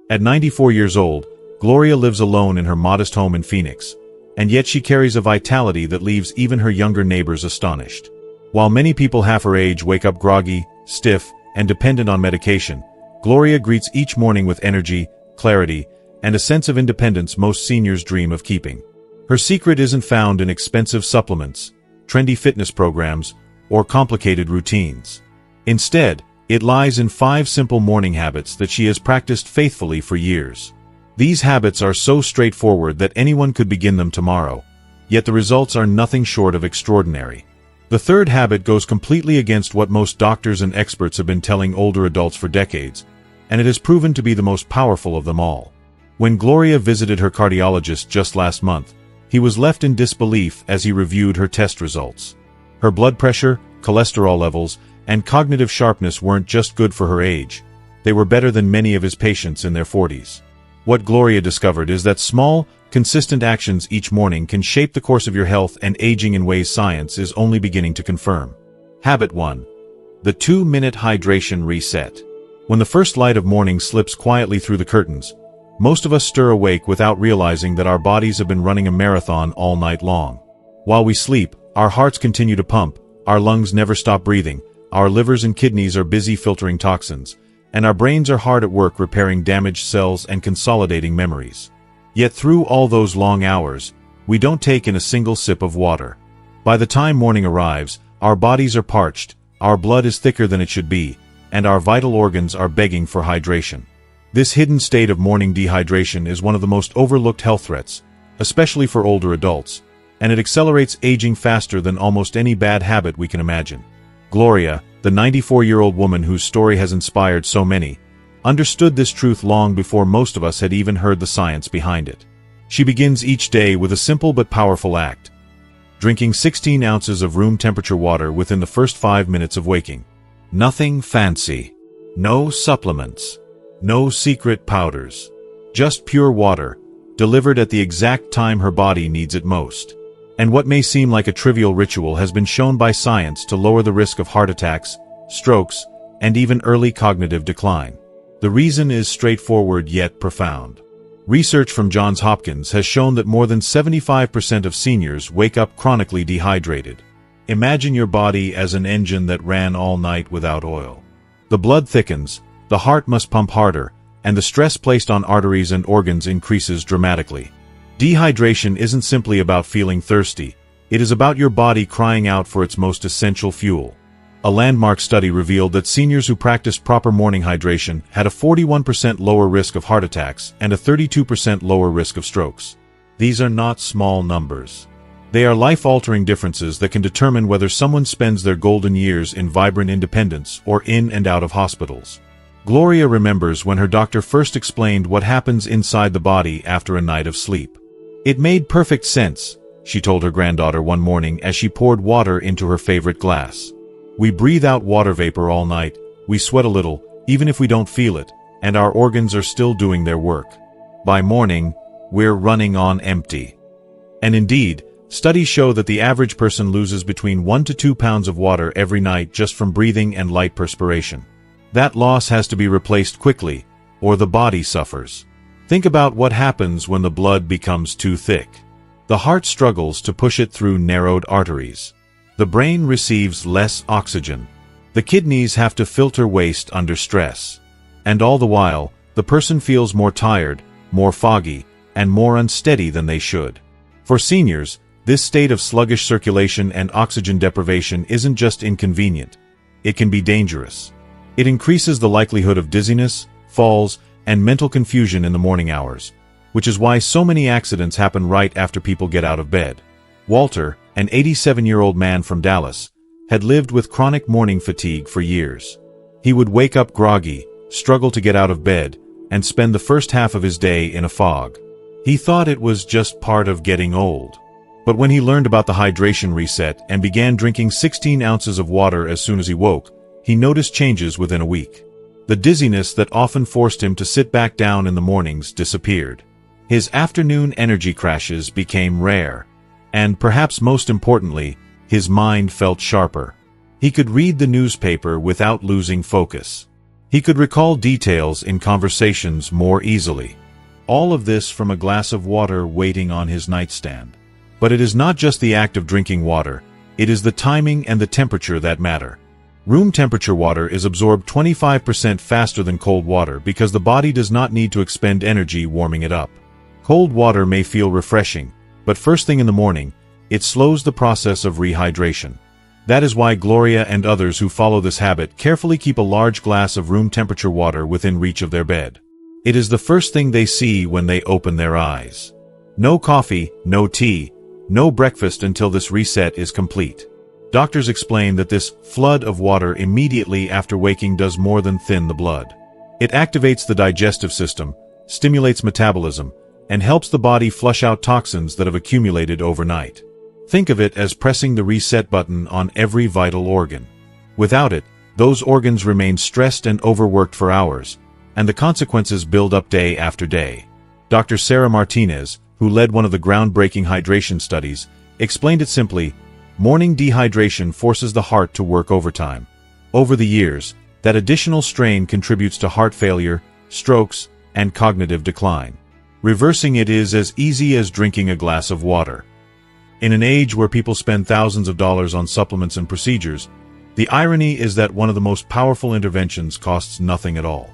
At 94 years old, Gloria lives alone in her modest home in Phoenix, and yet she carries a vitality that leaves even her younger neighbors astonished. While many people half her age wake up groggy, stiff, and dependent on medication, Gloria greets each morning with energy, clarity, and a sense of independence most seniors dream of keeping. Her secret isn't found in expensive supplements, trendy fitness programs, or complicated routines. Instead, it lies in 5 simple morning habits that she has practiced faithfully for years. These habits are so straightforward that anyone could begin them tomorrow, yet the results are nothing short of extraordinary. The third habit goes completely against what most doctors and experts have been telling older adults for decades, and it has proven to be the most powerful of them all. When Gloria visited her cardiologist just last month, he was left in disbelief as he reviewed her test results. Her blood pressure, cholesterol levels, and cognitive sharpness weren't just good for her age. They were better than many of his patients in their 40s. What Gloria discovered is that small, consistent actions each morning can shape the course of your health and aging in ways science is only beginning to confirm. Habit 1. The 2-minute hydration reset. When the first light of morning slips quietly through the curtains, most of us stir awake without realizing that our bodies have been running a marathon all night long. While we sleep, our hearts continue to pump, our lungs never stop breathing, our livers and kidneys are busy filtering toxins, and our brains are hard at work repairing damaged cells and consolidating memories. Yet through all those long hours, we don't take in a single sip of water. By the time morning arrives, our bodies are parched, our blood is thicker than it should be, and our vital organs are begging for hydration. This hidden state of morning dehydration is one of the most overlooked health threats, especially for older adults, and it accelerates aging faster than almost any bad habit we can imagine. Gloria, the 94-year-old woman whose story has inspired so many, understood this truth long before most of us had even heard the science behind it. She begins each day with a simple but powerful act: drinking 16 ounces of room-temperature water within the first 5 minutes of waking. Nothing fancy. No supplements. No secret powders. Just pure water, delivered at the exact time her body needs it most. And what may seem like a trivial ritual has been shown by science to lower the risk of heart attacks, strokes, and even early cognitive decline. The reason is straightforward yet profound. Research from Johns Hopkins has shown that more than 75% of seniors wake up chronically dehydrated. Imagine your body as an engine that ran all night without oil. The blood thickens, the heart must pump harder, and the stress placed on arteries and organs increases dramatically. Dehydration isn't simply about feeling thirsty, it is about your body crying out for its most essential fuel. A landmark study revealed that seniors who practiced proper morning hydration had a 41% lower risk of heart attacks and a 32% lower risk of strokes. These are not small numbers. They are life-altering differences that can determine whether someone spends their golden years in vibrant independence or in and out of hospitals. Gloria remembers when her doctor first explained what happens inside the body after a night of sleep. It made perfect sense, she told her granddaughter one morning as she poured water into her favorite glass. We breathe out water vapor all night, we sweat a little, even if we don't feel it, and our organs are still doing their work. By morning, we're running on empty. And indeed, studies show that the average person loses between 1 to 2 pounds of water every night just from breathing and light perspiration. That loss has to be replaced quickly, or the body suffers. Think about what happens when the blood becomes too thick. The heart struggles to push it through narrowed arteries. The brain receives less oxygen. The kidneys have to filter waste under stress. And all the while, the person feels more tired, more foggy, and more unsteady than they should. For seniors, this state of sluggish circulation and oxygen deprivation isn't just inconvenient. It can be dangerous. It increases the likelihood of dizziness, falls, and mental confusion in the morning hours, which is why so many accidents happen right after people get out of bed. Walter, an 87-year-old man from Dallas, had lived with chronic morning fatigue for years. He would wake up groggy, struggle to get out of bed, and spend the first half of his day in a fog. He thought it was just part of getting old. But when he learned about the hydration reset and began drinking 16 ounces of water as soon as he woke, he noticed changes within a week. The dizziness that often forced him to sit back down in the mornings disappeared. His afternoon energy crashes became rare. And perhaps most importantly, his mind felt sharper. He could read the newspaper without losing focus. He could recall details in conversations more easily. All of this from a glass of water waiting on his nightstand. But it is not just the act of drinking water, it is the timing and the temperature that matter. Room temperature water is absorbed 25% faster than cold water because the body does not need to expend energy warming it up. Cold water may feel refreshing, but first thing in the morning, it slows the process of rehydration. That is why Gloria and others who follow this habit carefully keep a large glass of room temperature water within reach of their bed. It is the first thing they see when they open their eyes. No coffee, no tea, no breakfast until this reset is complete. Doctors explain that this flood of water immediately after waking does more than thin the blood. It activates the digestive system, stimulates metabolism, and helps the body flush out toxins that have accumulated overnight. Think of it as pressing the reset button on every vital organ. Without it, those organs remain stressed and overworked for hours, and the consequences build up day after day. Dr. Sarah Martinez, who led one of the groundbreaking hydration studies, explained it simply: morning dehydration forces the heart to work overtime. Over the years, that additional strain contributes to heart failure, strokes, and cognitive decline. Reversing it is as easy as drinking a glass of water. In an age where people spend thousands of dollars on supplements and procedures, the irony is that one of the most powerful interventions costs nothing at all.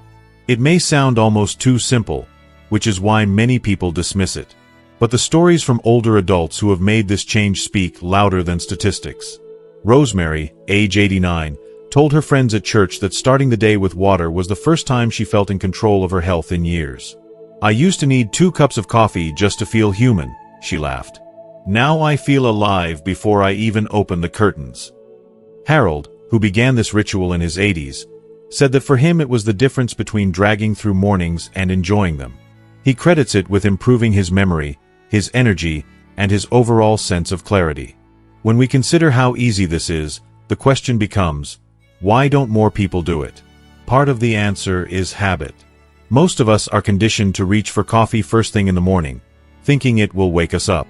It may sound almost too simple, which is why many people dismiss it. But the stories from older adults who have made this change speak louder than statistics. Rosemary, age 89, told her friends at church that starting the day with water was the first time she felt in control of her health in years. "I used to need 2 cups of coffee just to feel human," she laughed. "Now I feel alive before I even open the curtains." Harold, who began this ritual in his 80s, said that for him it was the difference between dragging through mornings and enjoying them. He credits it with improving his memory, his energy, and his overall sense of clarity. When we consider how easy this is, the question becomes, why don't more people do it? Part of the answer is habit. Most of us are conditioned to reach for coffee first thing in the morning, thinking it will wake us up.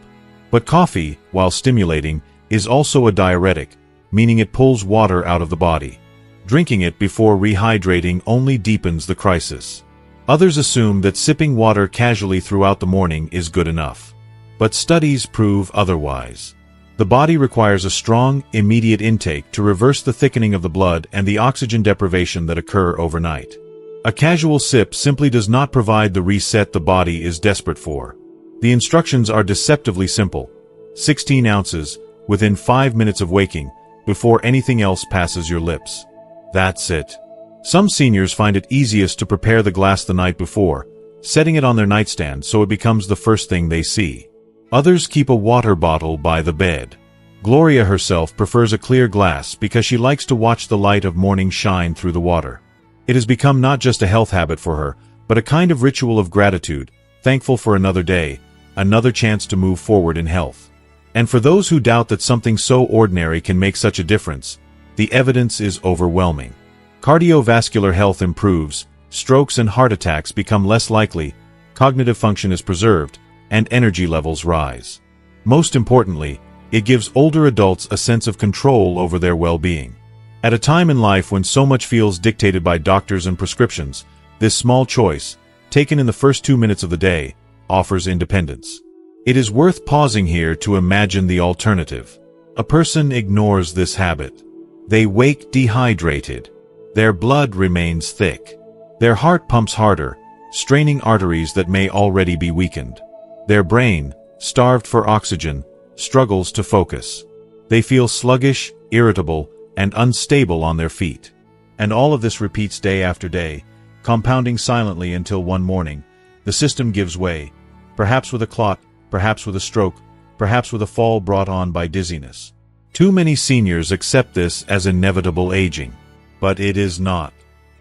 But coffee, while stimulating, is also a diuretic, meaning it pulls water out of the body. Drinking it before rehydrating only deepens the crisis. Others assume that sipping water casually throughout the morning is good enough. But studies prove otherwise. The body requires a strong, immediate intake to reverse the thickening of the blood and the oxygen deprivation that occur overnight. A casual sip simply does not provide the reset the body is desperate for. The instructions are deceptively simple: 16 ounces, within 5 minutes of waking, before anything else passes your lips. That's it. Some seniors find it easiest to prepare the glass the night before, setting it on their nightstand so it becomes the first thing they see. Others keep a water bottle by the bed. Gloria herself prefers a clear glass because she likes to watch the light of morning shine through the water. It has become not just a health habit for her, but a kind of ritual of gratitude, thankful for another day, another chance to move forward in health. And for those who doubt that something so ordinary can make such a difference, the evidence is overwhelming. Cardiovascular health improves, strokes and heart attacks become less likely, cognitive function is preserved, and energy levels rise. Most importantly, it gives older adults a sense of control over their well-being. At a time in life when so much feels dictated by doctors and prescriptions, this small choice, taken in the first 2 minutes of the day, offers independence. It is worth pausing here to imagine the alternative. A person ignores this habit. They wake dehydrated. Their blood remains thick. Their heart pumps harder, straining arteries that may already be weakened. Their brain, starved for oxygen, struggles to focus. They feel sluggish, irritable, and unstable on their feet. And all of this repeats day after day, compounding silently until one morning, the system gives way, perhaps with a clot, perhaps with a stroke, perhaps with a fall brought on by dizziness. Too many seniors accept this as inevitable aging. But it is not.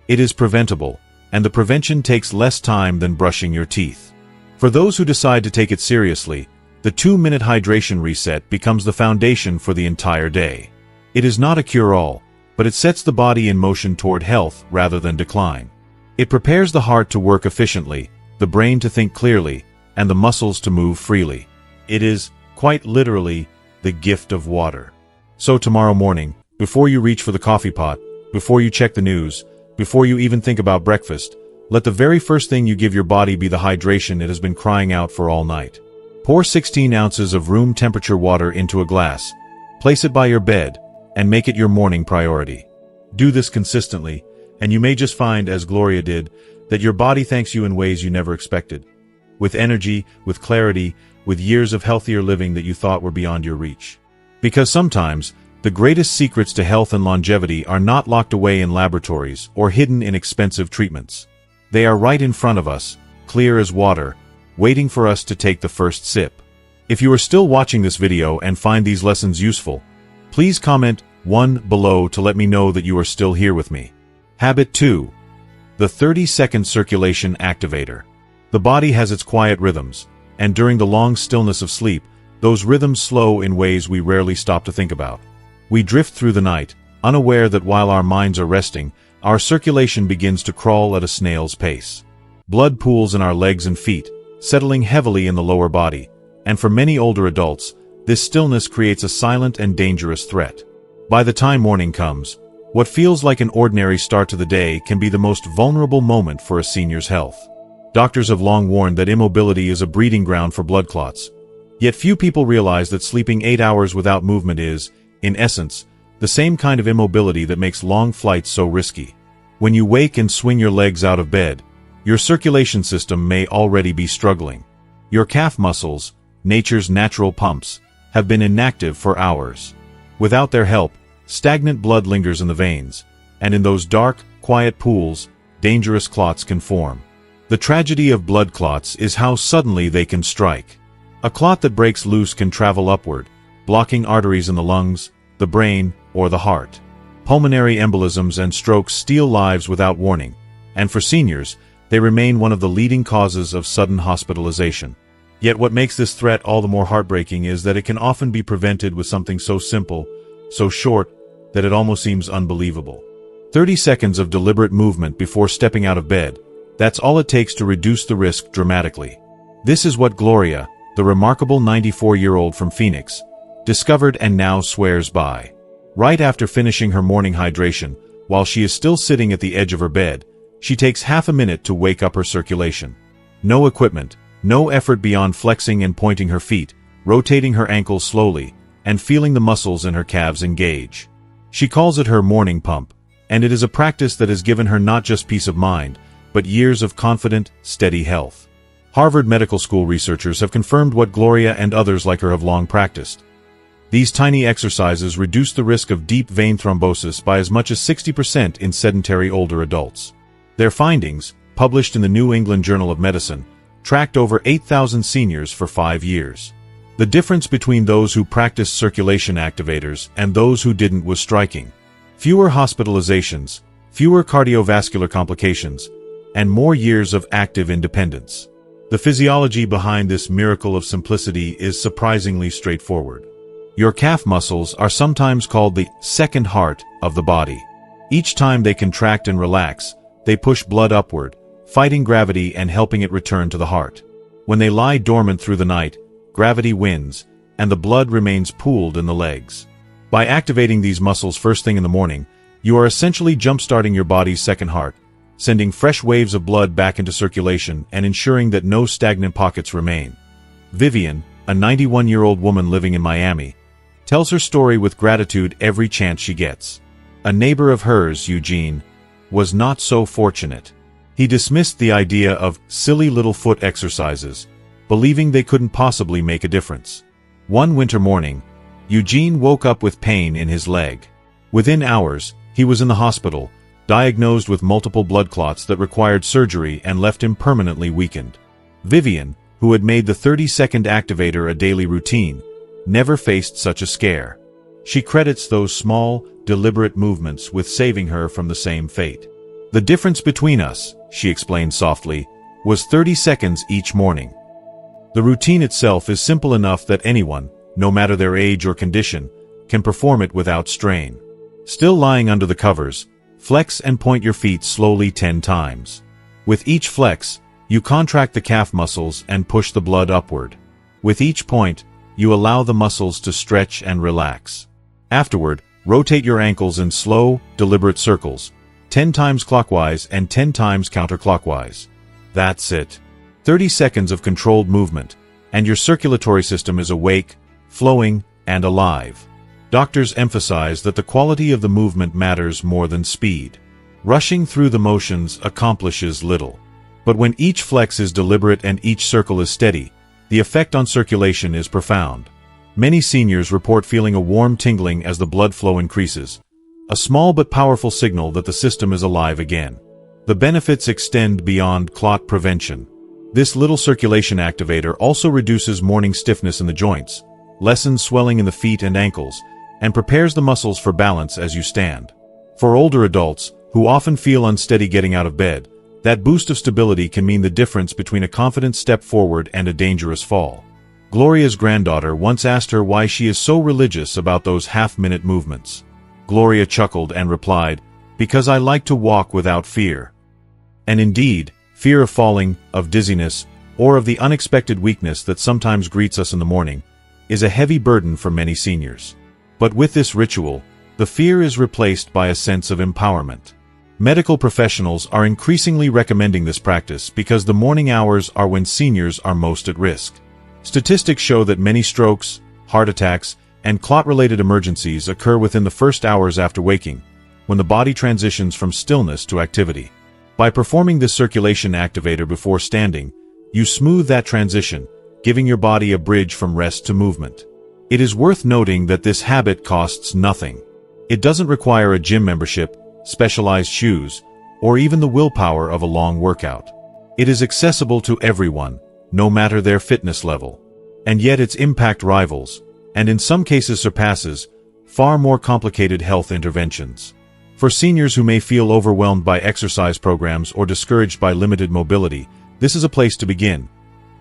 It is preventable, and the prevention takes less time than brushing your teeth. For those who decide to take it seriously, the 2-minute hydration reset becomes the foundation for the entire day. It is not a cure-all, but it sets the body in motion toward health rather than decline. It prepares the heart to work efficiently, the brain to think clearly, and the muscles to move freely. It is, quite literally, the gift of water. So tomorrow morning, before you reach for the coffee pot, before you check the news, Before you even think about breakfast, let the very first thing you give your body be the hydration it has been crying out for all night. Pour 16 ounces of room temperature water into a glass, place it by your bed, and make it your morning priority. Do this consistently, and you may just find, as Gloria did, that your body thanks you in ways you never expected. With energy, with clarity, with years of healthier living that you thought were beyond your reach. Because sometimes, the greatest secrets to health and longevity are not locked away in laboratories or hidden in expensive treatments. They are right in front of us, clear as water, waiting for us to take the first sip. If you are still watching this video and find these lessons useful, please comment 1 below to let me know that you are still here with me. Habit 2. The 30-second circulation activator. The body has its quiet rhythms, and during the long stillness of sleep, those rhythms slow in ways we rarely stop to think about. We drift through the night, unaware that while our minds are resting, our circulation begins to crawl at a snail's pace. Blood pools in our legs and feet, settling heavily in the lower body, and for many older adults, this stillness creates a silent and dangerous threat. By the time morning comes, what feels like an ordinary start to the day can be the most vulnerable moment for a senior's health. Doctors have long warned that immobility is a breeding ground for blood clots. Yet few people realize that sleeping 8 hours without movement is, in essence, the same kind of immobility that makes long flights so risky. When you wake and swing your legs out of bed, your circulation system may already be struggling. Your calf muscles, nature's natural pumps, have been inactive for hours. Without their help, stagnant blood lingers in the veins, and in those dark, quiet pools, dangerous clots can form. The tragedy of blood clots is how suddenly they can strike. A clot that breaks loose can travel upward, blocking arteries in the lungs, the brain, or the heart. Pulmonary embolisms and strokes steal lives without warning, and for seniors, they remain one of the leading causes of sudden hospitalization. Yet what makes this threat all the more heartbreaking is that it can often be prevented with something so simple, so short, that it almost seems unbelievable. 30 seconds of deliberate movement before stepping out of bed, that's all it takes to reduce the risk dramatically. This is what Gloria, the remarkable 94-year-old from Phoenix, discovered and now swears by. Right after finishing her morning hydration, while she is still sitting at the edge of her bed, she takes half a minute to wake up her circulation. No equipment, no effort beyond flexing and pointing her feet, rotating her ankles slowly, and feeling the muscles in her calves engage. She calls it her morning pump, and it is a practice that has given her not just peace of mind, but years of confident, steady health. Harvard Medical School researchers have confirmed what Gloria and others like her have long practiced. These tiny exercises reduce the risk of deep vein thrombosis by as much as 60% in sedentary older adults. Their findings, published in the New England Journal of Medicine, tracked over 8,000 seniors for 5 years. The difference between those who practiced circulation activators and those who didn't was striking. Fewer hospitalizations, fewer cardiovascular complications, and more years of active independence. The physiology behind this miracle of simplicity is surprisingly straightforward. Your calf muscles are sometimes called the second heart of the body. Each time they contract and relax, they push blood upward, fighting gravity and helping it return to the heart. When they lie dormant through the night, gravity wins, and the blood remains pooled in the legs. By activating these muscles first thing in the morning, you are essentially jump-starting your body's second heart, sending fresh waves of blood back into circulation and ensuring that no stagnant pockets remain. Vivian, a 91-year-old woman living in Miami, tells her story with gratitude every chance she gets. A neighbor of hers, Eugene, was not so fortunate. He dismissed the idea of silly little foot exercises, believing they couldn't possibly make a difference. One winter morning, Eugene woke up with pain in his leg. Within hours, he was in the hospital, diagnosed with multiple blood clots that required surgery and left him permanently weakened. Vivian, who had made the 30-second activator a daily routine, never faced such a scare. She credits those small, deliberate movements with saving her from the same fate. The difference between us, she explained softly, was 30 seconds each morning. The routine itself is simple enough that anyone, no matter their age or condition, can perform it without strain. Still lying under the covers, flex and point your feet slowly 10 times. With each flex, you contract the calf muscles and push the blood upward. With each point, you allow the muscles to stretch and relax. Afterward, rotate your ankles in slow, deliberate circles, 10 times clockwise and 10 times counterclockwise. That's it. 30 seconds of controlled movement, and your circulatory system is awake, flowing, and alive. Doctors emphasize that the quality of the movement matters more than speed. Rushing through the motions accomplishes little. But when each flex is deliberate and each circle is steady, the effect on circulation is profound. Many seniors report feeling a warm tingling as the blood flow increases, a small but powerful signal that the system is alive again. The benefits extend beyond clot prevention. This little circulation activator also reduces morning stiffness in the joints, lessens swelling in the feet and ankles, and prepares the muscles for balance as you stand. For older adults, who often feel unsteady getting out of bed, that boost of stability can mean the difference between a confident step forward and a dangerous fall. Gloria's granddaughter once asked her why she is so religious about those half-minute movements. Gloria chuckled and replied, "Because I like to walk without fear." And indeed, fear of falling, of dizziness, or of the unexpected weakness that sometimes greets us in the morning, is a heavy burden for many seniors. But with this ritual, the fear is replaced by a sense of empowerment. Medical professionals are increasingly recommending this practice because the morning hours are when seniors are most at risk. Statistics show that many strokes, heart attacks, and clot-related emergencies occur within the first hours after waking, when the body transitions from stillness to activity. By performing this circulation activator before standing, you smooth that transition, giving your body a bridge from rest to movement. It is worth noting that this habit costs nothing. It doesn't require a gym membership, specialized shoes, or even the willpower of a long workout. It is accessible to everyone, no matter their fitness level. And yet its impact rivals, and in some cases surpasses, far more complicated health interventions. For seniors who may feel overwhelmed by exercise programs or discouraged by limited mobility, this is a place to begin.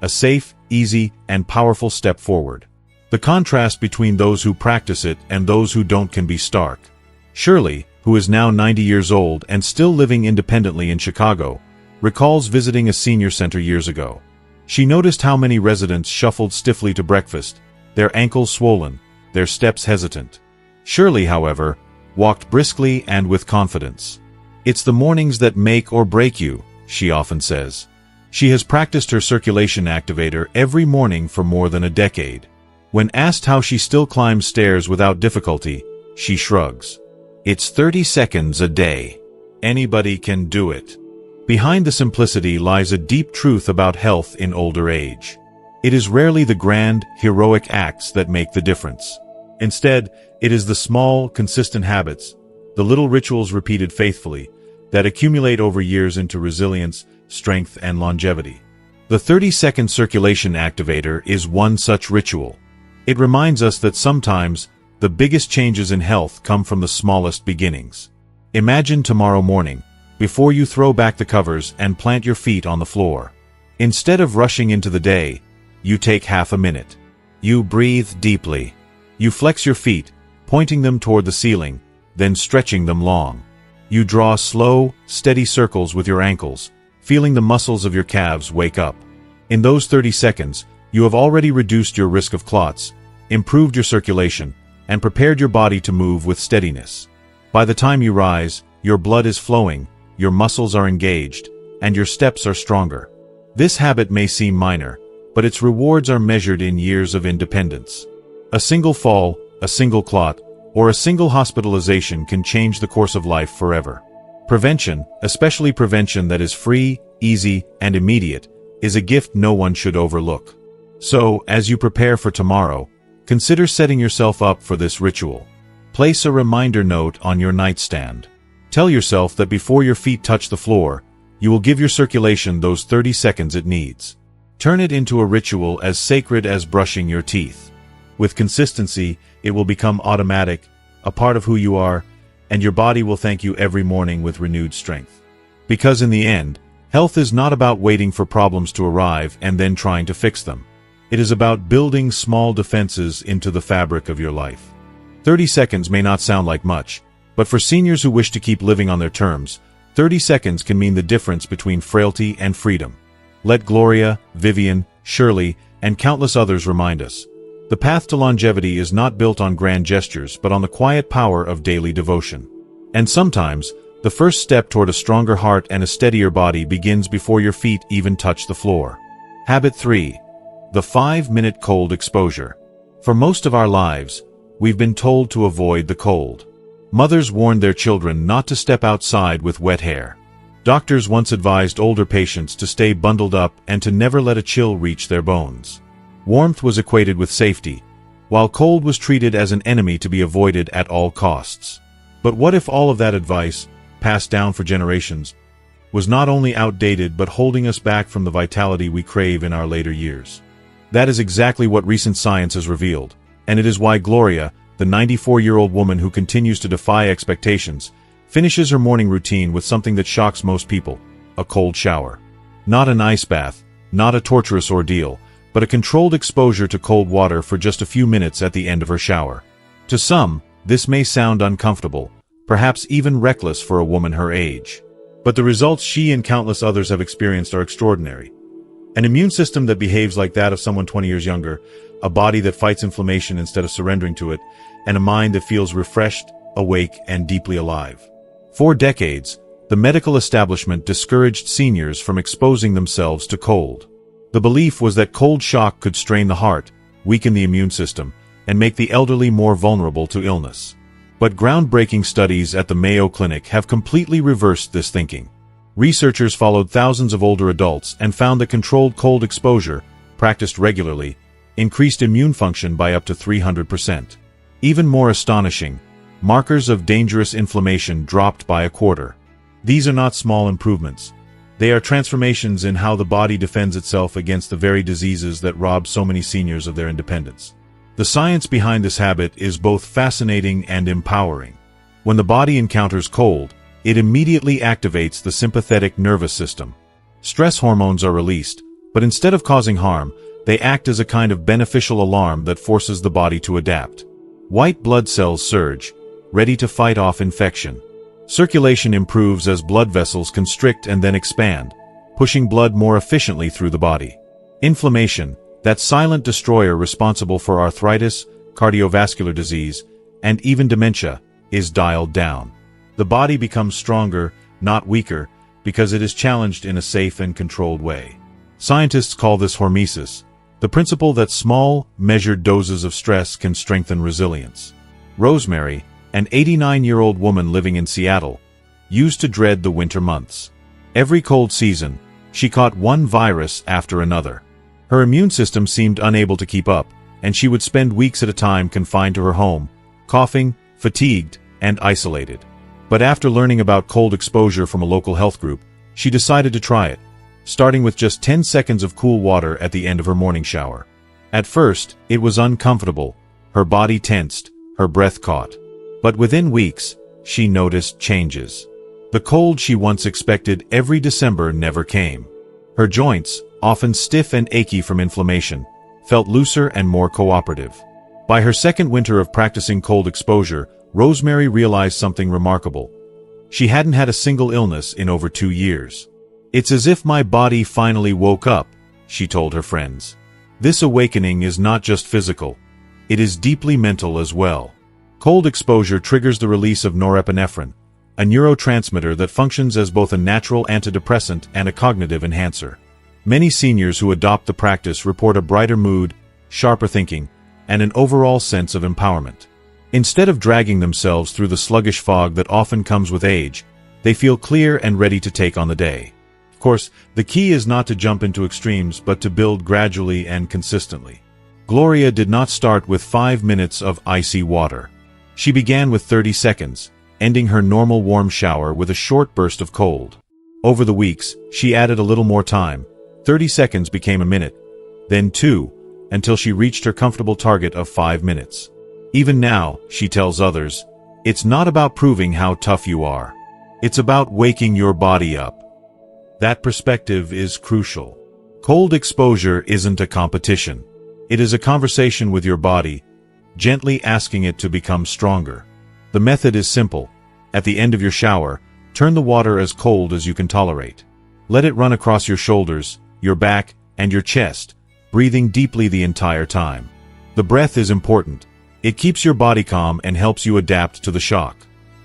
A safe, easy, and powerful step forward. The contrast between those who practice it and those who don't can be stark. Shirley, who is now 90 years old and still living independently in Chicago, recalls visiting a senior center years ago. She noticed how many residents shuffled stiffly to breakfast, their ankles swollen, their steps hesitant. Shirley, however, walked briskly and with confidence. "It's the mornings that make or break you," she often says. She has practiced her circulation activator every morning for more than a decade. When asked how she still climbs stairs without difficulty, she shrugs. "It's 30 seconds a day. Anybody can do it." Behind the simplicity lies a deep truth about health in older age. It is rarely the grand, heroic acts that make the difference. Instead, it is the small, consistent habits, the little rituals repeated faithfully, that accumulate over years into resilience, strength, and longevity. The 30-second circulation activator is one such ritual. It reminds us that sometimes, the biggest changes in health come from the smallest beginnings. Imagine tomorrow morning, before you throw back the covers and plant your feet on the floor. Instead of rushing into the day, you take half a minute. You breathe deeply. You flex your feet, pointing them toward the ceiling, then stretching them long. You draw slow, steady circles with your ankles, feeling the muscles of your calves wake up. In those 30 seconds, you have already reduced your risk of clots, improved your circulation, and prepared your body to move with steadiness. By the time you rise, your blood is flowing, your muscles are engaged, and your steps are stronger. This habit may seem minor, but its rewards are measured in years of independence. A single fall, a single clot, or a single hospitalization can change the course of life forever. Prevention, especially prevention that is free, easy, and immediate, is a gift no one should overlook. So, as you prepare for tomorrow, consider setting yourself up for this ritual. Place a reminder note on your nightstand. Tell yourself that before your feet touch the floor, you will give your circulation those 30 seconds it needs. Turn it into a ritual as sacred as brushing your teeth. With consistency, it will become automatic, a part of who you are, and your body will thank you every morning with renewed strength. Because in the end, health is not about waiting for problems to arrive and then trying to fix them. It is about building small defenses into the fabric of your life. 30 seconds may not sound like much, but for seniors who wish to keep living on their terms, 30 seconds can mean the difference between frailty and freedom. Let Gloria, Vivian, Shirley, and countless others remind us. The path to longevity is not built on grand gestures but on the quiet power of daily devotion. And sometimes, The first step toward a stronger heart and a steadier body begins before your feet even touch the floor. Habit 3. The 5-minute cold exposure. For most of our lives, we've been told to avoid the cold. Mothers warned their children not to step outside with wet hair. Doctors once advised older patients to stay bundled up and to never let a chill reach their bones. Warmth was equated with safety, while cold was treated as an enemy to be avoided at all costs. But what if all of that advice, passed down for generations, was not only outdated but holding us back from the vitality we crave in our later years? That is exactly what recent science has revealed, and it is why Gloria, the 94-year-old woman who continues to defy expectations, finishes her morning routine with something that shocks most people: a cold shower. Not an ice bath, not a torturous ordeal, but a controlled exposure to cold water for just a few minutes at the end of her shower. To some, this may sound uncomfortable, perhaps even reckless for a woman her age. But the results she and countless others have experienced are extraordinary. An immune system that behaves like that of someone 20 years younger, a body that fights inflammation instead of surrendering to it, and a mind that feels refreshed, awake, and deeply alive. For decades, the medical establishment discouraged seniors from exposing themselves to cold. The belief was that cold shock could strain the heart, weaken the immune system, and make the elderly more vulnerable to illness. But groundbreaking studies at the Mayo Clinic have completely reversed this thinking. Researchers followed thousands of older adults and found that controlled cold exposure, practiced regularly, increased immune function by up to 300%. Even more astonishing, markers of dangerous inflammation dropped by a quarter. These are not small improvements. They are transformations in how the body defends itself against the very diseases that rob so many seniors of their independence. The science behind this habit is both fascinating and empowering. When the body encounters cold, it immediately activates the sympathetic nervous system. Stress hormones are released, but instead of causing harm, they act as a kind of beneficial alarm that forces the body to adapt. White blood cells surge, ready to fight off infection. Circulation improves as blood vessels constrict and then expand, pushing blood more efficiently through the body. Inflammation, that silent destroyer responsible for arthritis, cardiovascular disease, and even dementia, is dialed down. The body becomes stronger, not weaker, because it is challenged in a safe and controlled way. Scientists call this hormesis, the principle that small, measured doses of stress can strengthen resilience. Rosemary, an 89-year-old woman living in Seattle, used to dread the winter months. Every cold season, she caught one virus after another. Her immune system seemed unable to keep up, and she would spend weeks at a time confined to her home, coughing, fatigued, and isolated. But after learning about cold exposure from a local health group, she decided to try it, starting with just 10 seconds of cool water at the end of her morning shower. At first, it was uncomfortable. Her body tensed, her breath caught. But within weeks, she noticed changes. The cold she once expected every December never came. Her joints, often stiff and achy from inflammation, felt looser and more cooperative. By her second winter of practicing cold exposure, Rosemary realized something remarkable. She hadn't had a single illness in over 2 years. "It's as if my body finally woke up," she told her friends. This awakening is not just physical. It is deeply mental as well. Cold exposure triggers the release of norepinephrine, a neurotransmitter that functions as both a natural antidepressant and a cognitive enhancer. Many seniors who adopt the practice report a brighter mood, sharper thinking, and an overall sense of empowerment. Instead of dragging themselves through the sluggish fog that often comes with age, they feel clear and ready to take on the day. Of course, the key is not to jump into extremes but to build gradually and consistently. Gloria did not start with 5 minutes of icy water. She began with 30 seconds, ending her normal warm shower with a short burst of cold. Over the weeks, she added a little more time. 30 seconds became a minute, then 2, until she reached her comfortable target of 5 minutes. Even now, she tells others, it's not about proving how tough you are. It's about waking your body up. That perspective is crucial. Cold exposure isn't a competition. It is a conversation with your body, gently asking it to become stronger. The method is simple. At the end of your shower, turn the water as cold as you can tolerate. Let it run across your shoulders, your back, and your chest, breathing deeply the entire time. The breath is important. It keeps your body calm and helps you adapt to the shock.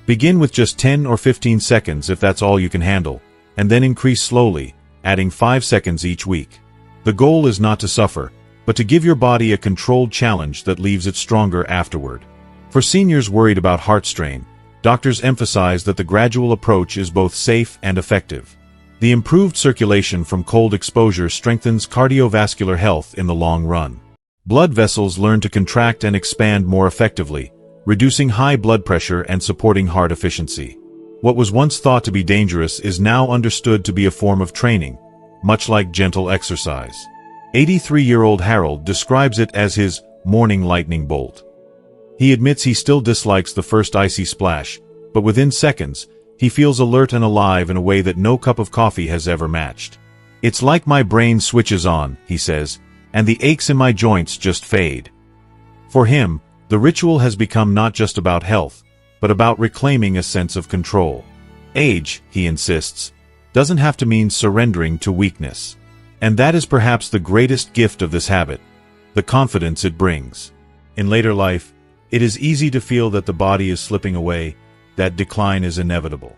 Begin with just 10 or 15 seconds if that's all you can handle, and then increase slowly, adding 5 seconds each week. The goal is not to suffer, but to give your body a controlled challenge that leaves it stronger afterward. For seniors worried about heart strain, doctors emphasize that the gradual approach is both safe and effective. The improved circulation from cold exposure strengthens cardiovascular health in the long run. Blood vessels learn to contract and expand more effectively, reducing high blood pressure and supporting heart efficiency. What was once thought to be dangerous is now understood to be a form of training, much like gentle exercise. 83-year-old Harold describes it as his morning lightning bolt. He admits he still dislikes the first icy splash, but within seconds, he feels alert and alive in a way that no cup of coffee has ever matched. It's like my brain switches on, he says, and the aches in my joints just fade. For him, the ritual has become not just about health, but about reclaiming a sense of control. Age, he insists, doesn't have to mean surrendering to weakness. And that is perhaps the greatest gift of this habit, the confidence it brings. In later life, it is easy to feel that the body is slipping away, that decline is inevitable.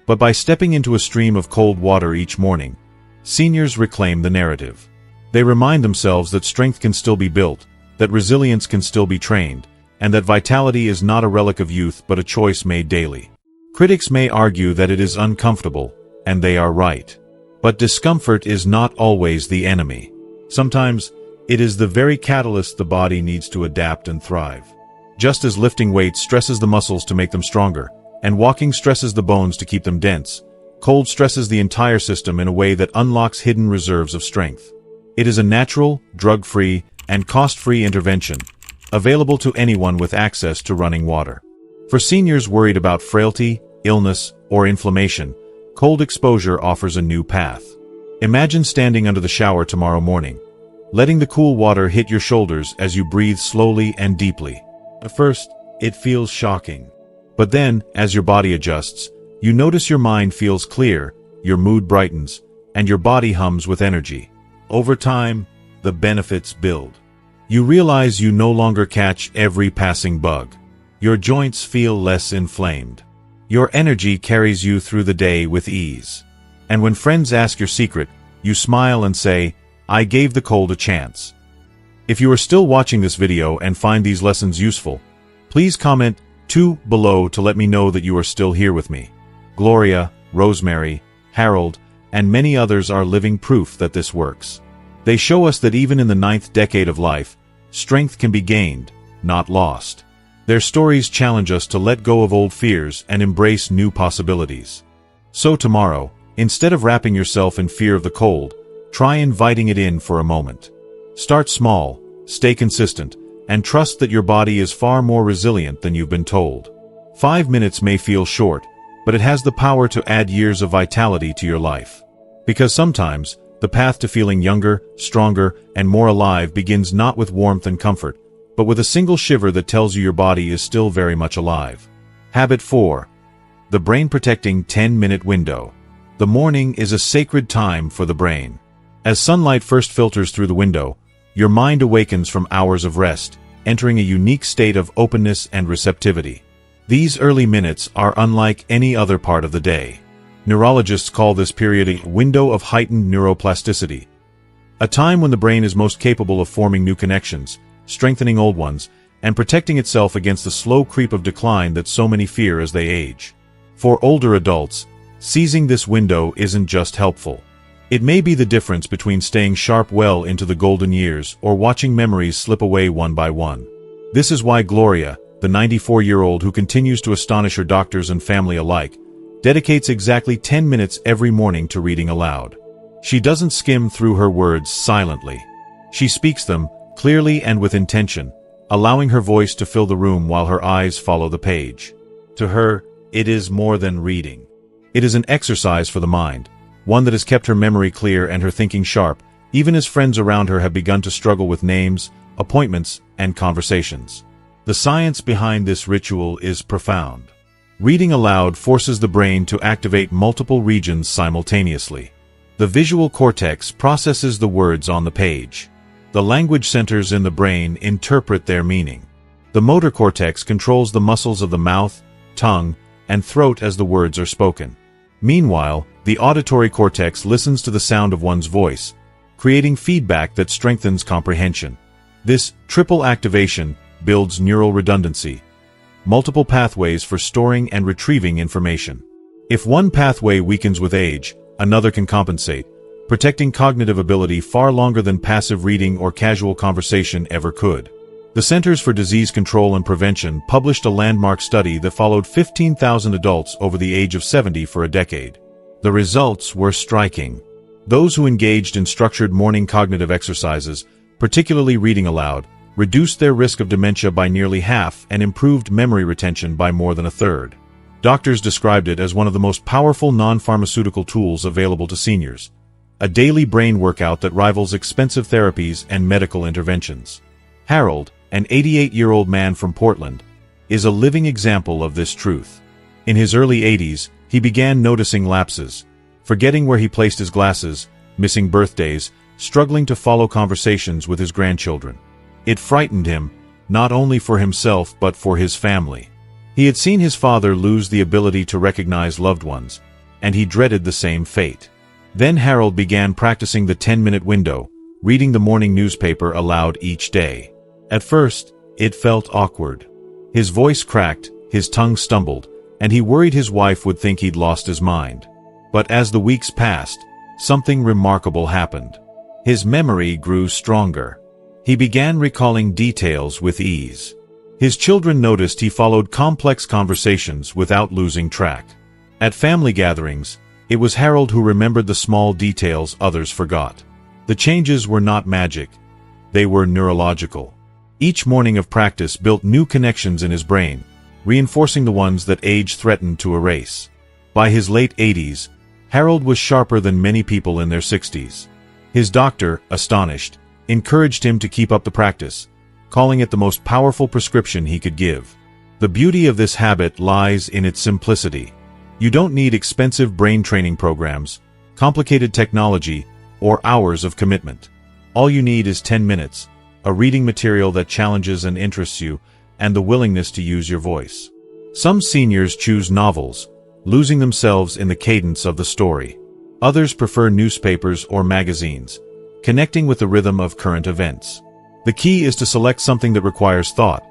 But by stepping into a stream of cold water each morning, seniors reclaim the narrative. They remind themselves that strength can still be built, that resilience can still be trained, and that vitality is not a relic of youth but a choice made daily. Critics may argue that it is uncomfortable, and they are right. But discomfort is not always the enemy. Sometimes, it is the very catalyst the body needs to adapt and thrive. Just as lifting weights stresses the muscles to make them stronger, and walking stresses the bones to keep them dense, cold stresses the entire system in a way that unlocks hidden reserves of strength. It is a natural, drug-free, and cost-free intervention, available to anyone with access to running water. For seniors worried about frailty, illness, or inflammation, cold exposure offers a new path. Imagine standing under the shower tomorrow morning, letting the cool water hit your shoulders as you breathe slowly and deeply. At first, it feels shocking. But then, as your body adjusts, you notice your mind feels clear, your mood brightens, and your body hums with energy. Over time, the benefits build. You realize you no longer catch every passing bug. Your joints feel less inflamed. Your energy carries you through the day with ease. And when friends ask your secret, you smile and say, "I gave the cold a chance." If you are still watching this video and find these lessons useful, please comment 2 below to let me know that you are still here with me. Gloria, Rosemary, Harold, and many others are living proof that this works. They show us that even in the 9th decade of life, strength can be gained, not lost. Their stories challenge us to let go of old fears and embrace new possibilities. So tomorrow, instead of wrapping yourself in fear of the cold, try inviting it in for a moment. Start small, stay consistent, and trust that your body is far more resilient than you've been told. 5 minutes may feel short, but it has the power to add years of vitality to your life. Because sometimes, the path to feeling younger, stronger, and more alive begins not with warmth and comfort, but with a single shiver that tells you your body is still very much alive. Habit 4. The brain-protecting 10-minute window. The morning is a sacred time for the brain. As sunlight first filters through the window, your mind awakens from hours of rest, entering a unique state of openness and receptivity. These early minutes are unlike any other part of the day. Neurologists call this period a window of heightened neuroplasticity, a time when the brain is most capable of forming new connections, strengthening old ones, and protecting itself against the slow creep of decline that so many fear as they age. For older adults, seizing this window isn't just helpful. It may be the difference between staying sharp well into the golden years or watching memories slip away one by one. This is why Gloria, the 94-year-old who continues to astonish her doctors and family alike, dedicates exactly 10 minutes every morning to reading aloud. She doesn't skim through her words silently. She speaks them, clearly and with intention, allowing her voice to fill the room while her eyes follow the page. To her, it is more than reading. It is an exercise for the mind, one that has kept her memory clear and her thinking sharp, even as friends around her have begun to struggle with names, appointments, and conversations. The science behind this ritual is profound. Reading aloud forces the brain to activate multiple regions simultaneously. The visual cortex processes the words on the page. The language centers in the brain interpret their meaning. The motor cortex controls the muscles of the mouth, tongue, and throat as the words are spoken. Meanwhile, the auditory cortex listens to the sound of one's voice, creating feedback that strengthens comprehension. This triple activation builds neural redundancy, multiple pathways for storing and retrieving information. If one pathway weakens with age, another can compensate, protecting cognitive ability far longer than passive reading or casual conversation ever could. The Centers for Disease Control and Prevention published a landmark study that followed 15,000 adults over the age of 70 for a decade. The results were striking. Those who engaged in structured morning cognitive exercises, particularly reading aloud, reduced their risk of dementia by nearly half and improved memory retention by more than a third. Doctors described it as one of the most powerful non-pharmaceutical tools available to seniors, a daily brain workout that rivals expensive therapies and medical interventions. Harold, an 88-year-old man from Portland, is a living example of this truth. In his early 80s, he began noticing lapses, forgetting where he placed his glasses, missing birthdays, struggling to follow conversations with his grandchildren. It frightened him, not only for himself but for his family. He had seen his father lose the ability to recognize loved ones, and he dreaded the same fate. Then Harold began practicing the 10-minute window, reading the morning newspaper aloud each day. At first, it felt awkward. His voice cracked, his tongue stumbled, and he worried his wife would think he'd lost his mind. But as the weeks passed, something remarkable happened. His memory grew stronger. He began recalling details with ease. His children noticed he followed complex conversations without losing track. At family gatherings, it was Harold who remembered the small details others forgot. The changes were not magic. They were neurological. Each morning of practice built new connections in his brain, reinforcing the ones that age threatened to erase. By his late 80s, Harold was sharper than many people in their 60s. His doctor, astonished, encouraged him to keep up the practice, calling it the most powerful prescription he could give. The beauty of this habit lies in its simplicity. You don't need expensive brain training programs, complicated technology, or hours of commitment. All you need is 10 minutes, a reading material that challenges and interests you, and the willingness to use your voice. Some seniors choose novels, losing themselves in the cadence of the story. Others prefer newspapers or magazines, connecting with the rhythm of current events. The key is to select something that requires thought,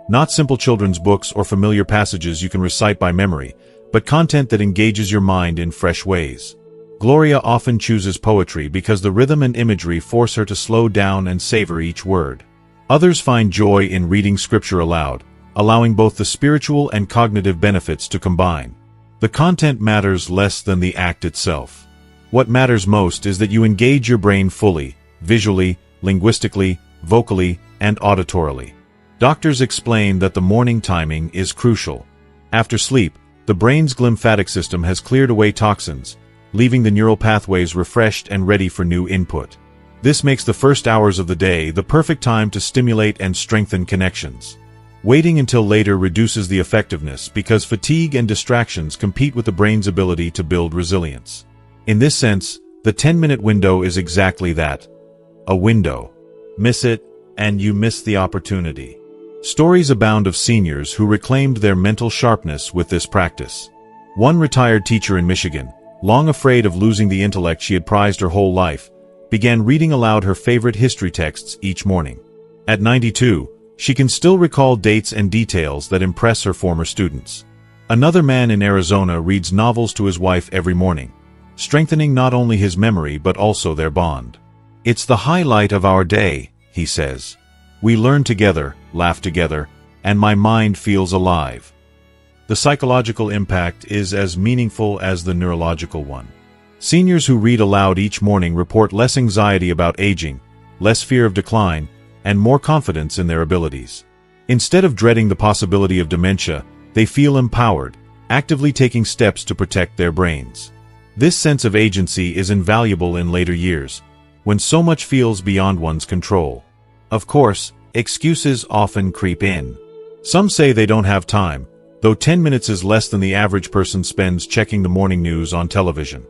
not simple children's books or familiar passages you can recite by memory, but content that engages your mind in fresh ways. Gloria often chooses poetry because the rhythm and imagery force her to slow down and savor each word. Others find joy in reading scripture aloud, allowing both the spiritual and cognitive benefits to combine. The content matters less than the act itself. What matters most is that you engage your brain fully, visually, linguistically, vocally, and auditorily. Doctors explain that the morning timing is crucial. After sleep, the brain's glymphatic system has cleared away toxins, leaving the neural pathways refreshed and ready for new input. This makes the first hours of the day the perfect time to stimulate and strengthen connections. Waiting until later reduces the effectiveness because fatigue and distractions compete with the brain's ability to build resilience. In this sense, the 10-minute window is exactly that, a window. Miss it, and you miss the opportunity. Stories abound of seniors who reclaimed their mental sharpness with this practice. One retired teacher in Michigan, long afraid of losing the intellect she had prized her whole life, began reading aloud her favorite history texts each morning. At 92, she can still recall dates and details that impress her former students. Another man in Arizona reads novels to his wife every morning, strengthening not only his memory but also their bond. "It's the highlight of our day," he says. "We learn together, laugh together, and my mind feels alive." The psychological impact is as meaningful as the neurological one. Seniors who read aloud each morning report less anxiety about aging, less fear of decline, and more confidence in their abilities. Instead of dreading the possibility of dementia, they feel empowered, actively taking steps to protect their brains. This sense of agency is invaluable in later years, when so much feels beyond one's control. Of course, excuses often creep in. Some say they don't have time, though 10 minutes is less than the average person spends checking the morning news on television.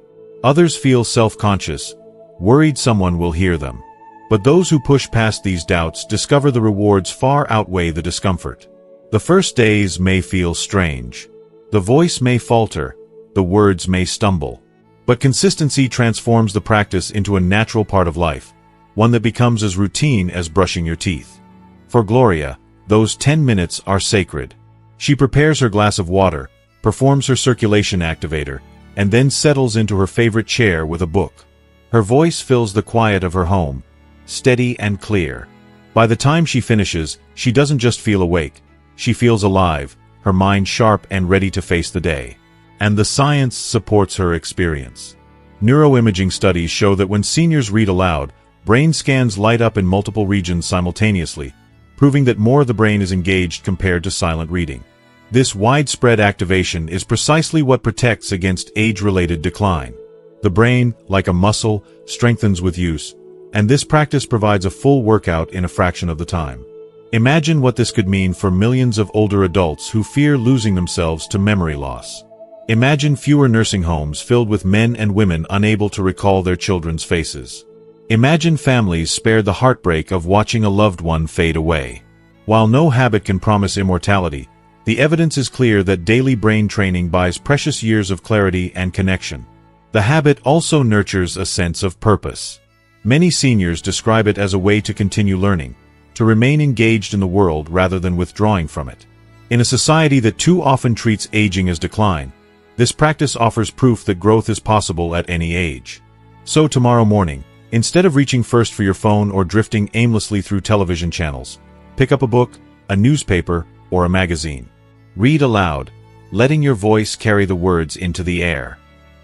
Others feel self-conscious, worried someone will hear them. But those who push past these doubts discover the rewards far outweigh the discomfort. The first days may feel strange. The voice may falter, the words may stumble. But consistency transforms the practice into a natural part of life, one that becomes as routine as brushing your teeth. For Gloria, those 10 minutes are sacred. She prepares her glass of water, performs her circulation activator, and then settles into her favorite chair with a book. Her voice fills the quiet of her home, steady and clear. By the time she finishes, she doesn't just feel awake, she feels alive, her mind sharp and ready to face the day. And the science supports her experience. Neuroimaging studies show that when seniors read aloud, brain scans light up in multiple regions simultaneously, proving that more of the brain is engaged compared to silent reading. This widespread activation is precisely what protects against age-related decline. The brain, like a muscle, strengthens with use, and this practice provides a full workout in a fraction of the time. Imagine what this could mean for millions of older adults who fear losing themselves to memory loss. Imagine fewer nursing homes filled with men and women unable to recall their children's faces. Imagine families spared the heartbreak of watching a loved one fade away. While no habit can promise immortality, the evidence is clear that daily brain training buys precious years of clarity and connection. The habit also nurtures a sense of purpose. Many seniors describe it as a way to continue learning, to remain engaged in the world rather than withdrawing from it. In a society that too often treats aging as decline, this practice offers proof that growth is possible at any age. So tomorrow morning, instead of reaching first for your phone or drifting aimlessly through television channels, pick up a book, a newspaper, or a magazine. Read aloud, letting your voice carry the words into the air.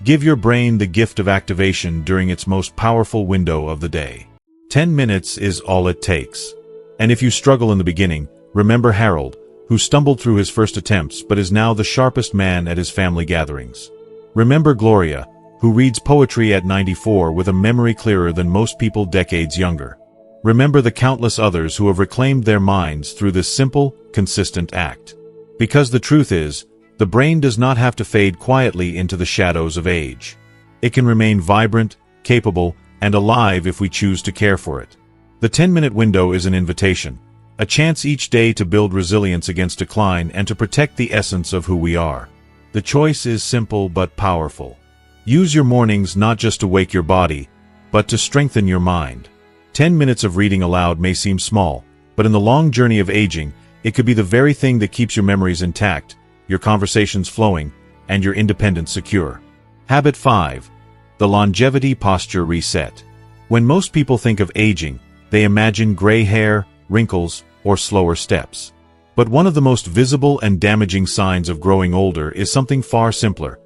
Give your brain the gift of activation during its most powerful window of the day. 10 minutes is all it takes. And if you struggle in the beginning, remember Harold, who stumbled through his first attempts but is now the sharpest man at his family gatherings. Remember Gloria, who reads poetry at 94 with a memory clearer than most people decades younger. Remember the countless others who have reclaimed their minds through this simple, consistent act. Because the truth is, the brain does not have to fade quietly into the shadows of age. It can remain vibrant, capable, and alive if we choose to care for it. The 10-minute window is an invitation, a chance each day to build resilience against decline and to protect the essence of who we are. The choice is simple but powerful. Use your mornings not just to wake your body, but to strengthen your mind. 10 minutes of reading aloud may seem small, but in the long journey of aging, it could be the very thing that keeps your memories intact, your conversations flowing, and your independence secure. Habit 5. The longevity posture reset. When most people think of aging, they imagine gray hair, wrinkles, or slower steps. But one of the most visible and damaging signs of growing older is something far simpler: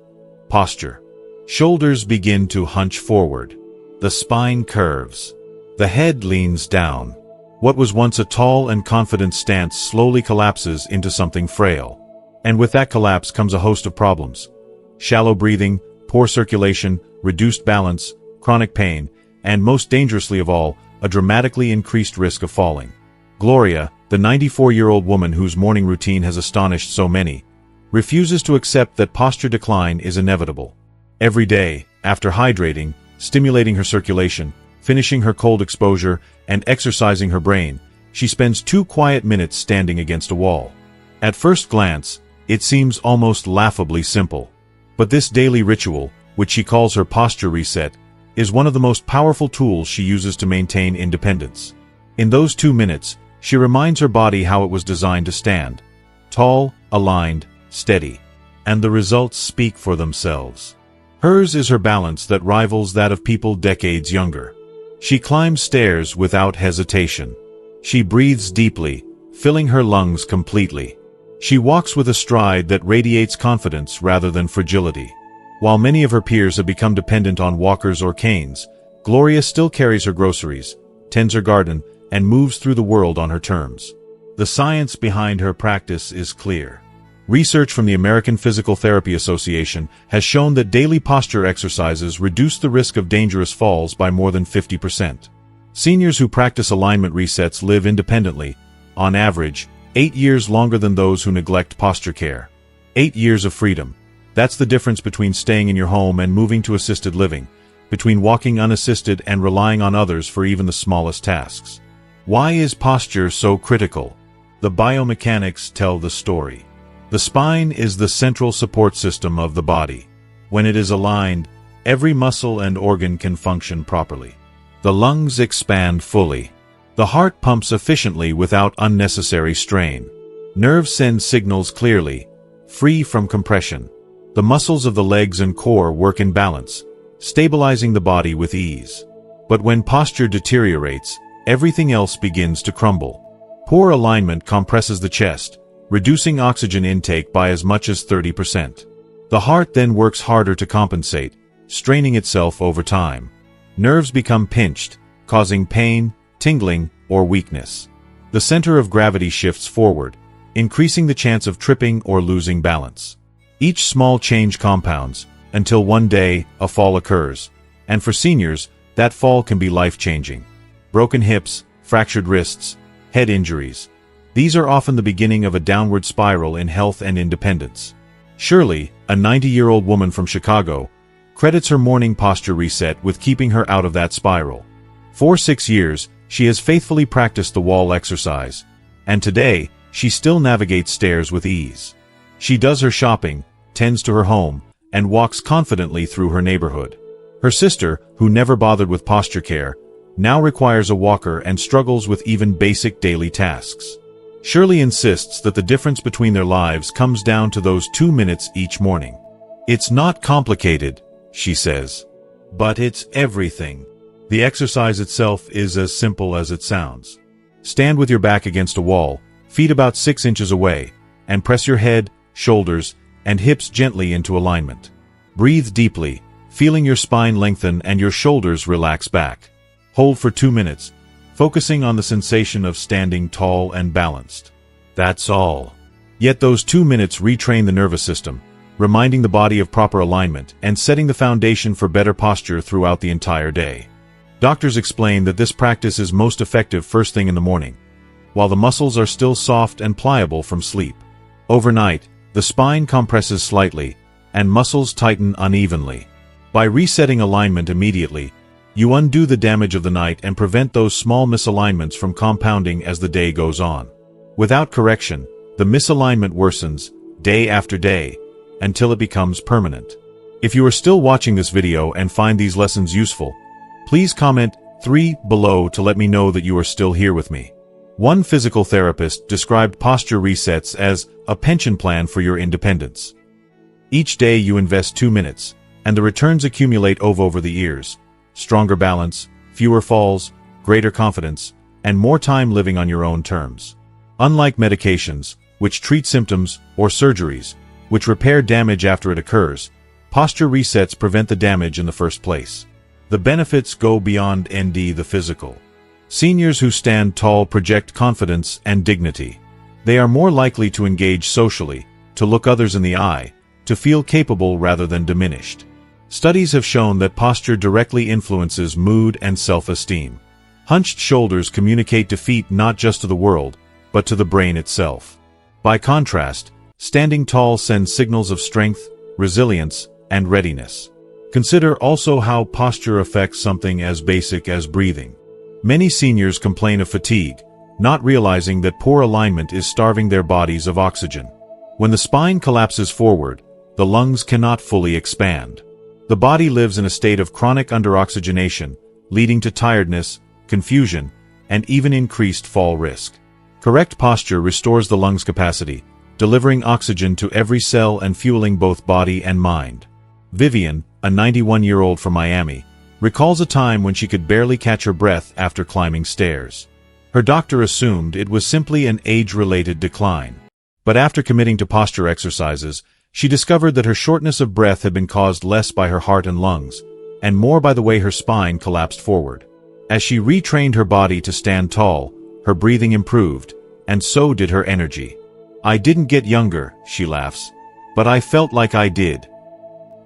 posture. Shoulders begin to hunch forward. The spine curves. The head leans down. What was once a tall and confident stance slowly collapses into something frail. And with that collapse comes a host of problems: shallow breathing, poor circulation, reduced balance, chronic pain, and most dangerously of all, a dramatically increased risk of falling. Gloria, the 94-year-old woman whose morning routine has astonished so many, refuses to accept that posture decline is inevitable. Every day, after hydrating, stimulating her circulation, finishing her cold exposure, and exercising her brain, she spends 2 quiet minutes standing against a wall. At first glance, it seems almost laughably simple. But this daily ritual, which she calls her posture reset, is one of the most powerful tools she uses to maintain independence. In those 2 minutes, she reminds her body how it was designed to stand: tall, aligned, steady. And the results speak for themselves. Hers is her balance that rivals that of people decades younger. She climbs stairs without hesitation. She breathes deeply, filling her lungs completely. She walks with a stride that radiates confidence rather than fragility. While many of her peers have become dependent on walkers or canes, Gloria still carries her groceries, tends her garden, and moves through the world on her terms. The science behind her practice is clear. Research from the American Physical Therapy Association has shown that daily posture exercises reduce the risk of dangerous falls by more than 50%. Seniors who practice alignment resets live independently, on average, 8 years longer than those who neglect posture care. 8 years of freedom. That's the difference between staying in your home and moving to assisted living, between walking unassisted and relying on others for even the smallest tasks. Why is posture so critical? The biomechanics tell the story. The spine is the central support system of the body. When it is aligned, every muscle and organ can function properly. The lungs expand fully. The heart pumps efficiently without unnecessary strain. Nerves send signals clearly, free from compression. The muscles of the legs and core work in balance, stabilizing the body with ease. But when posture deteriorates, everything else begins to crumble. Poor alignment compresses the chest, reducing oxygen intake by as much as 30%. The heart then works harder to compensate, straining itself over time. Nerves become pinched, causing pain, tingling, or weakness. The center of gravity shifts forward, increasing the chance of tripping or losing balance. Each small change compounds, until one day, a fall occurs. And for seniors, that fall can be life-changing. Broken hips, fractured wrists, head injuries. These are often the beginning of a downward spiral in health and independence. Shirley, a 90-year-old woman from Chicago, credits her morning posture reset with keeping her out of that spiral. For 6 years, she has faithfully practiced the wall exercise, and today, she still navigates stairs with ease. She does her shopping, tends to her home, and walks confidently through her neighborhood. Her sister, who never bothered with posture care, now requires a walker and struggles with even basic daily tasks. Shirley insists that the difference between their lives comes down to those 2 minutes each morning. It's not complicated, she says. But it's everything. The exercise itself is as simple as it sounds. Stand with your back against a wall, feet about 6 inches away, and press your head, shoulders, and hips gently into alignment. Breathe deeply, feeling your spine lengthen and your shoulders relax back. Hold for 2 minutes, focusing on the sensation of standing tall and balanced. That's all. Yet those 2 minutes retrain the nervous system, reminding the body of proper alignment and setting the foundation for better posture throughout the entire day. Doctors explain that this practice is most effective first thing in the morning, while the muscles are still soft and pliable from sleep. Overnight, the spine compresses slightly, and muscles tighten unevenly. By resetting alignment immediately, you undo the damage of the night and prevent those small misalignments from compounding as the day goes on. Without correction, the misalignment worsens, day after day, until it becomes permanent. If you are still watching this video and find these lessons useful, please comment 3 below to let me know that you are still here with me. One physical therapist described posture resets as a pension plan for your independence. Each day you invest 2 minutes, and the returns accumulate over the years. Stronger balance, fewer falls, greater confidence, and more time living on your own terms. Unlike medications, which treat symptoms, or surgeries, which repair damage after it occurs, posture resets prevent the damage in the first place. The benefits go beyond the physical. Seniors who stand tall project confidence and dignity. They are more likely to engage socially, to look others in the eye, to feel capable rather than diminished. Studies have shown that posture directly influences mood and self-esteem. Hunched shoulders communicate defeat not just to the world, but to the brain itself. By contrast, standing tall sends signals of strength, resilience, and readiness. Consider also how posture affects something as basic as breathing. Many seniors complain of fatigue, not realizing that poor alignment is starving their bodies of oxygen. When the spine collapses forward, the lungs cannot fully expand. The body lives in a state of chronic underoxygenation, leading to tiredness, confusion, and even increased fall risk. Correct posture restores the lungs' capacity, delivering oxygen to every cell and fueling both body and mind. Vivian, a 91-year-old from Miami, recalls a time when she could barely catch her breath after climbing stairs. Her doctor assumed it was simply an age-related decline. But after committing to posture exercises, she discovered that her shortness of breath had been caused less by her heart and lungs, and more by the way her spine collapsed forward. As she retrained her body to stand tall, her breathing improved, and so did her energy. "I didn't get younger," she laughs, "but I felt like I did."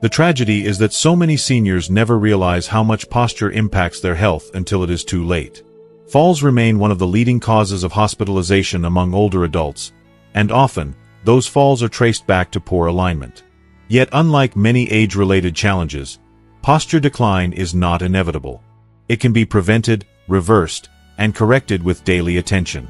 The tragedy is that so many seniors never realize how much posture impacts their health until it is too late. Falls remain one of the leading causes of hospitalization among older adults, and often, those falls are traced back to poor alignment. Yet unlike many age-related challenges, posture decline is not inevitable. It can be prevented, reversed, and corrected with daily attention.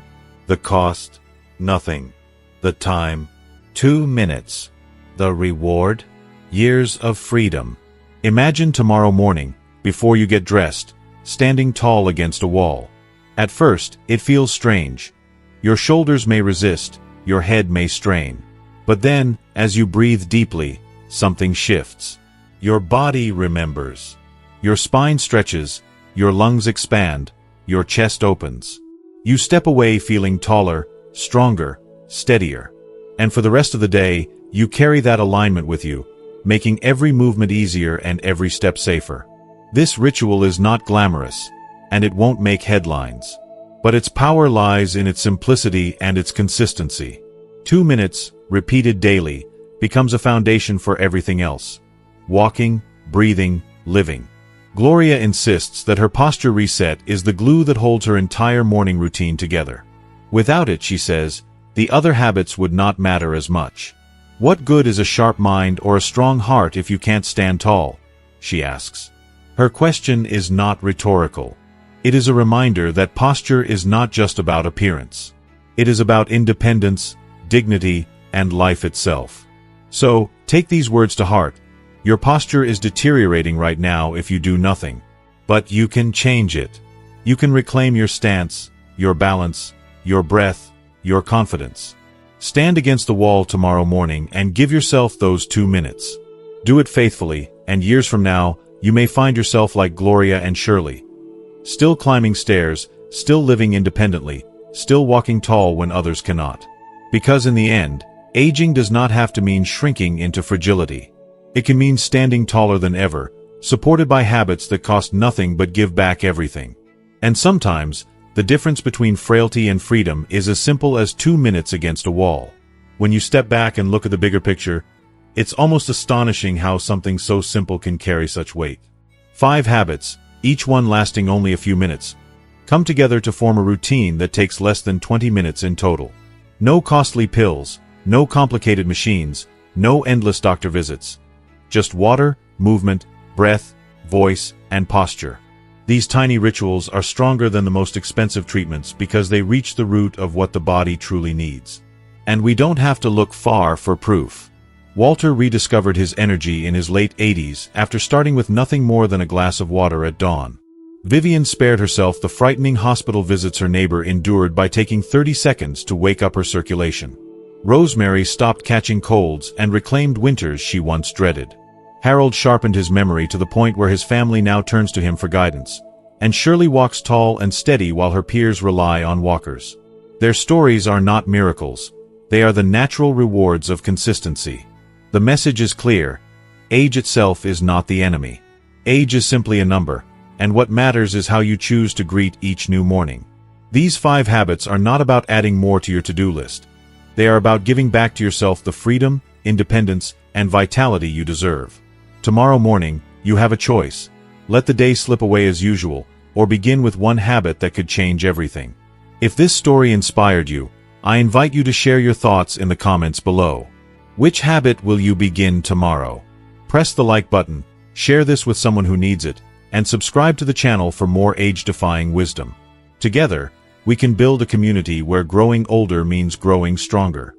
The cost? Nothing. The time? 2 minutes. The reward? Years of freedom. Imagine tomorrow morning, before you get dressed, standing tall against a wall. At first, it feels strange. Your shoulders may resist, your head may strain. But then, as you breathe deeply, something shifts. Your body remembers. Your spine stretches, your lungs expand, your chest opens. You step away feeling taller, stronger, steadier. And for the rest of the day, you carry that alignment with you, making every movement easier and every step safer. This ritual is not glamorous, and it won't make headlines. But its power lies in its simplicity and its consistency. 2 minutes, repeated daily, becomes a foundation for everything else. Walking, breathing, living. Gloria insists that her posture reset is the glue that holds her entire morning routine together. Without it, she says, the other habits would not matter as much. What good is a sharp mind or a strong heart if you can't stand tall? She asks. Her question is not rhetorical. It is a reminder that posture is not just about appearance. It is about independence, dignity, and life itself. So, take these words to heart. Your posture is deteriorating right now if you do nothing. But you can change it. You can reclaim your stance, your balance, your breath, your confidence. Stand against the wall tomorrow morning and give yourself those 2 minutes. Do it faithfully, and years from now, you may find yourself like Gloria and Shirley. Still climbing stairs, still living independently, still walking tall when others cannot. Because in the end, aging does not have to mean shrinking into fragility. It can mean standing taller than ever, supported by habits that cost nothing but give back everything. And sometimes, the difference between frailty and freedom is as simple as 2 minutes against a wall. When you step back and look at the bigger picture, it's almost astonishing how something so simple can carry such weight. 5 habits, each one lasting only a few minutes, come together to form a routine that takes less than 20 minutes in total. No costly pills, no complicated machines, no endless doctor visits. Just water, movement, breath, voice, and posture. These tiny rituals are stronger than the most expensive treatments because they reach the root of what the body truly needs. And we don't have to look far for proof. Walter rediscovered his energy in his late 80s after starting with nothing more than a glass of water at dawn. Vivian spared herself the frightening hospital visits her neighbor endured by taking 30 seconds to wake up her circulation. Rosemary stopped catching colds and reclaimed winters she once dreaded. Harold sharpened his memory to the point where his family now turns to him for guidance. And Shirley walks tall and steady while her peers rely on walkers. Their stories are not miracles. They are the natural rewards of consistency. The message is clear. Age itself is not the enemy. Age is simply a number, and what matters is how you choose to greet each new morning. These 5 habits are not about adding more to your to-do list. They are about giving back to yourself the freedom, independence, and vitality you deserve. Tomorrow morning, you have a choice. Let the day slip away as usual, or begin with one habit that could change everything. If this story inspired you, I invite you to share your thoughts in the comments below. Which habit will you begin tomorrow? Press the like button, share this with someone who needs it, and subscribe to the channel for more age-defying wisdom. Together, we can build a community where growing older means growing stronger.